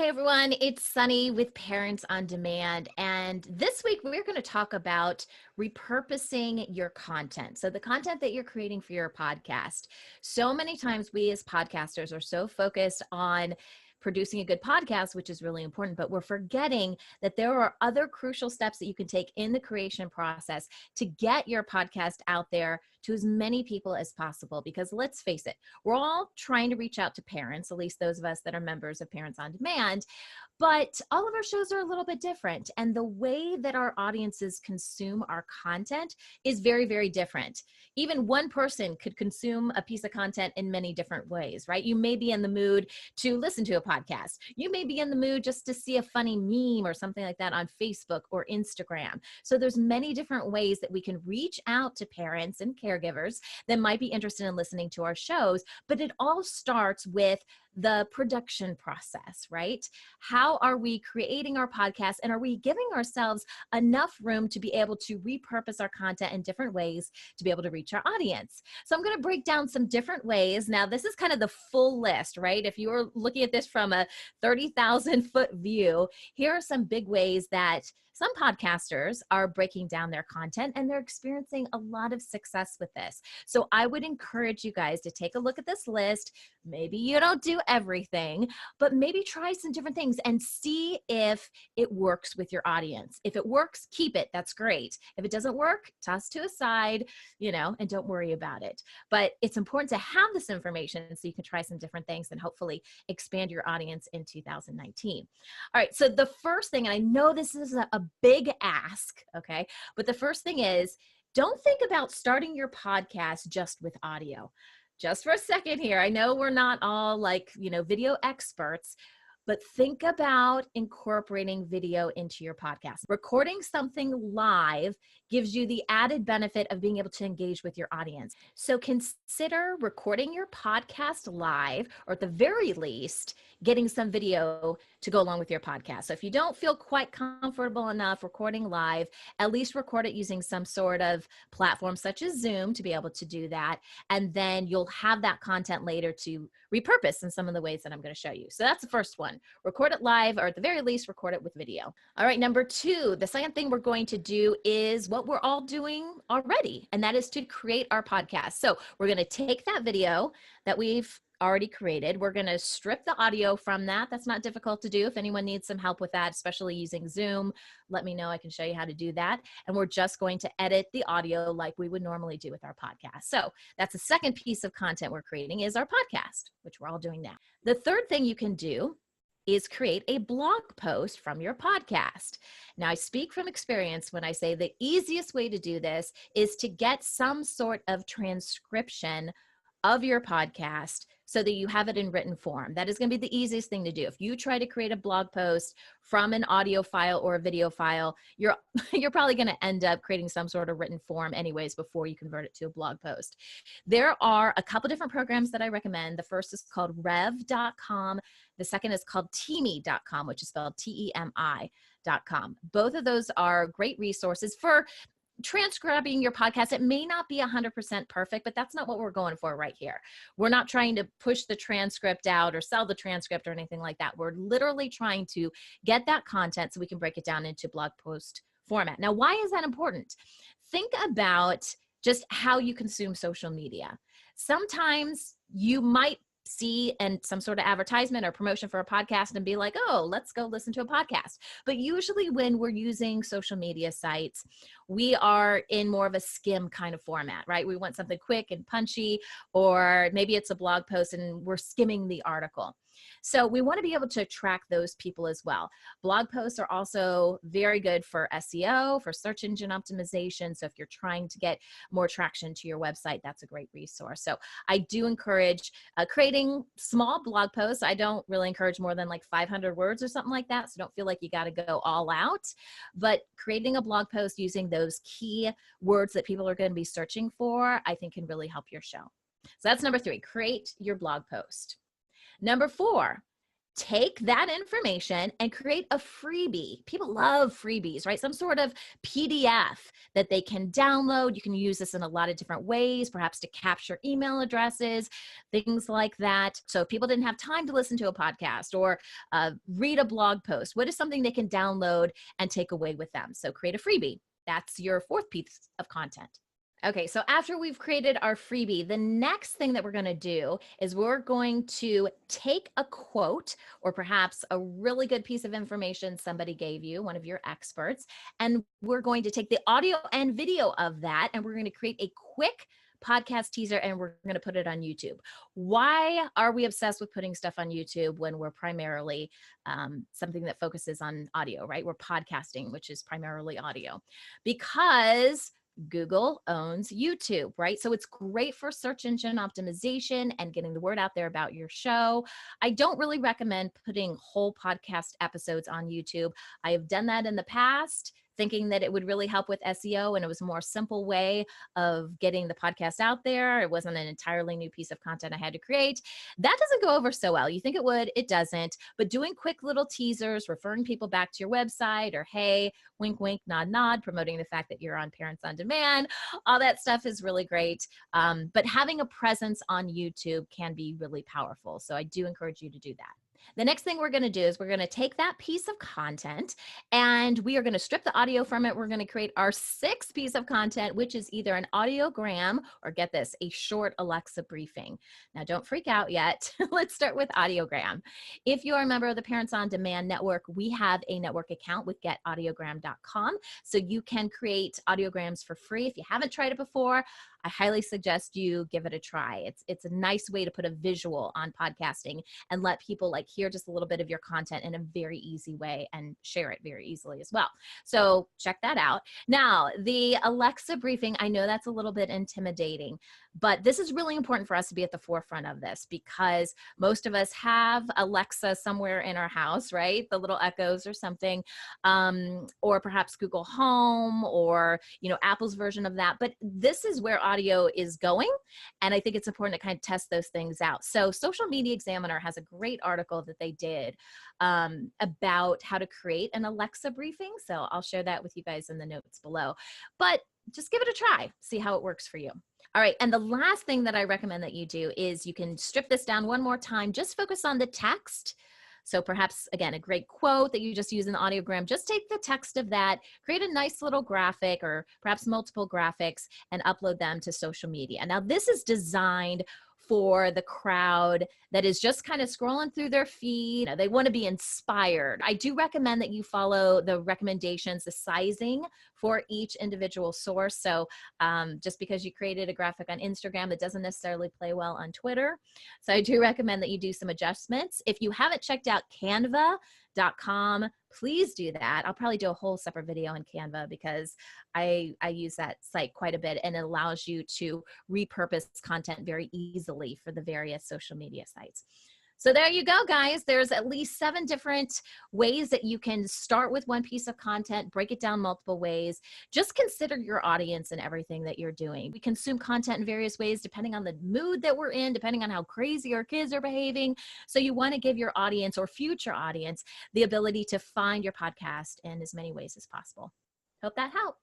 Hey everyone, it's Sunny with Parents on Demand. And this week we're going to talk about repurposing your content. So, the content that you're creating for your podcast. So many times we as podcasters are so focused on producing a good podcast, which is really important, but we're forgetting that there are other crucial steps that you can take in the creation process to get your podcast out there to as many people as possible. Because let's face it, we're all trying to reach out to parents, at least those of us that are members of Parents on Demand, but all of our shows are a little bit different. And the way that our audiences consume our content is very, very different. Even one person could consume a piece of content in many different ways, right? You may be in the mood to listen to a podcast. You may be in the mood just to see a funny meme or something like that on Facebook or Instagram. So there's many different ways that we can reach out to parents and caregivers that might be interested in listening to our shows, but it all starts with the production process, right? How are we creating our podcast, and are we giving ourselves enough room to be able to repurpose our content in different ways to be able to reach our audience? So I'm going to break down some different ways. Now, this is kind of the full list, right? If you were looking at this from a 30,000 foot view, here are some big ways that some podcasters are breaking down their content, and they're experiencing a lot of success with this. So I would encourage you guys to take a look at this list. Maybe you don't do everything, but maybe try some different things and see if it works with your audience. If it works, keep it. That's great. If it doesn't work, toss to a side, and don't worry about it. But it's important to have this information so you can try some different things and hopefully expand your audience in 2019. All right. So the first thing, and I know this is a big ask, okay? But the first thing is, don't think about starting your podcast just with audio. Just for a second here, I know we're not all video experts, but think about incorporating video into your podcast. Recording something live gives you the added benefit of being able to engage with your audience. So consider recording your podcast live, or at the very least, getting some video to go along with your podcast. So if you don't feel quite comfortable enough recording live, at least record it using some sort of platform such as Zoom to be able to do that. And then you'll have that content later to repurpose in some of the ways that I'm going to show you. So that's the first one. Record it live, or at the very least, record it with video. All right, number two, the second thing we're going to do is what we're all doing already, and that is to create our podcast. So we're going to take that video that we've already created. We're going to strip the audio from that. That's not difficult to do. If anyone needs some help with that, especially using Zoom, let me know. I can show you how to do that. And we're just going to edit the audio like we would normally do with our podcast. So that's the second piece of content we're creating, is our podcast, which we're all doing now. The third thing you can do is create a blog post from your podcast. Now, I speak from experience when I say the easiest way to do this is to get some sort of transcription of your podcast so that you have it in written form. That is going to be the easiest thing to do. If you try to create a blog post from an audio file or a video file, you're probably going to end up creating some sort of written form anyways before you convert it to a blog post. There are a couple different programs that I recommend. The first is called rev.com. The second is called Teemi.com, which is spelled Temi.com. Both of those are great resources for transcribing your podcast. It may not be 100% perfect, but that's not what we're going for right here. We're not trying to push the transcript out or sell the transcript or anything like that. We're literally trying to get that content so we can break it down into blog post format. Now, why is that important? Think about just how you consume social media. Sometimes you might see and some sort of advertisement or promotion for a podcast and be like, oh, let's go listen to a podcast. But usually when we're using social media sites, we are in more of a skim kind of format, right? We want something quick and punchy, or maybe it's a blog post and we're skimming the article. So we want to be able to attract those people as well. Blog posts are also very good for SEO, for search engine optimization. So if you're trying to get more traction to your website, that's a great resource. So I do encourage creating small blog posts. I don't really encourage more than like 500 words or something like that. So don't feel like you got to go all out, but creating a blog post using those key words that people are going to be searching for, I think can really help your show. So that's number three, create your blog post. Number four, take that information and create a freebie. People love freebies, right? Some sort of PDF that they can download. You can use this in a lot of different ways, perhaps to capture email addresses, things like that. So if people didn't have time to listen to a podcast or read a blog post, what is something they can download and take away with them? So create a freebie. That's your fourth piece of content. Okay, so after we've created our freebie, the next thing that we're going to do is we're going to take a quote or perhaps a really good piece of information somebody gave you, one of your experts, and we're going to take the audio and video of that, and we're going to create a quick podcast teaser, and we're going to put it on YouTube. Why are we obsessed with putting stuff on YouTube when we're primarily something that focuses on audio, right? We're podcasting, which is primarily audio, because Google owns YouTube, right? So it's great for search engine optimization and getting the word out there about your show. I don't really recommend putting whole podcast episodes on YouTube. I have done that in the past, thinking that it would really help with SEO, and it was a more simple way of getting the podcast out there. It wasn't an entirely new piece of content I had to create. That doesn't go over so well. You think it would, it doesn't. But doing quick little teasers, referring people back to your website, or hey, wink, wink, nod, nod, promoting the fact that you're on Parents on Demand, all that stuff is really great. But having a presence on YouTube can be really powerful. So I do encourage you to do that. The next thing we're going to do is we're going to take that piece of content and we are going to strip the audio from it. We're going to create our sixth piece of content, which is either an audiogram or, get this, a short Alexa briefing. Now, don't freak out yet. Let's start with audiogram. If you are a member of the Parents on Demand network, we have a network account with getaudiogram.com. So you can create audiograms for free. If you haven't tried it before, I highly suggest you give it a try. It's a nice way to put a visual on podcasting and let people hear just a little bit of your content in a very easy way and share it very easily as well. So check that out. Now, the Alexa briefing, I know that's a little bit intimidating, but this is really important for us to be at the forefront of this because most of us have Alexa somewhere in our house, right? The little Echoes or something, or perhaps Google Home or, Apple's version of that. But this is where audio is going. And I think it's important to kind of test those things out. So Social Media Examiner has a great article that they did about how to create an Alexa briefing. So I'll share that with you guys in the notes below. But just give it a try, see how it works for you. All right, and the last thing that I recommend that you do is you can strip this down one more time, just focus on the text. So perhaps, again, a great quote that you just use in the audiogram, just take the text of that, create a nice little graphic or perhaps multiple graphics and upload them to social media. Now, this is designed for the crowd that is just kind of scrolling through their feed. They want to be inspired. I do recommend that you follow the recommendations, the sizing for each individual source. So just because you created a graphic on Instagram, it doesn't necessarily play well on Twitter. So I do recommend that you do some adjustments. If you haven't checked out Canva.com, please do that. I'll probably do a whole separate video on Canva because I use that site quite a bit, and it allows you to repurpose content very easily for the various social media sites. So there you go, guys. There's at least 7 different ways that you can start with one piece of content, break it down multiple ways. Just consider your audience and everything that you're doing. We consume content in various ways depending on the mood that we're in, depending on how crazy our kids are behaving. So you want to give your audience or future audience the ability to find your podcast in as many ways as possible. Hope that helped.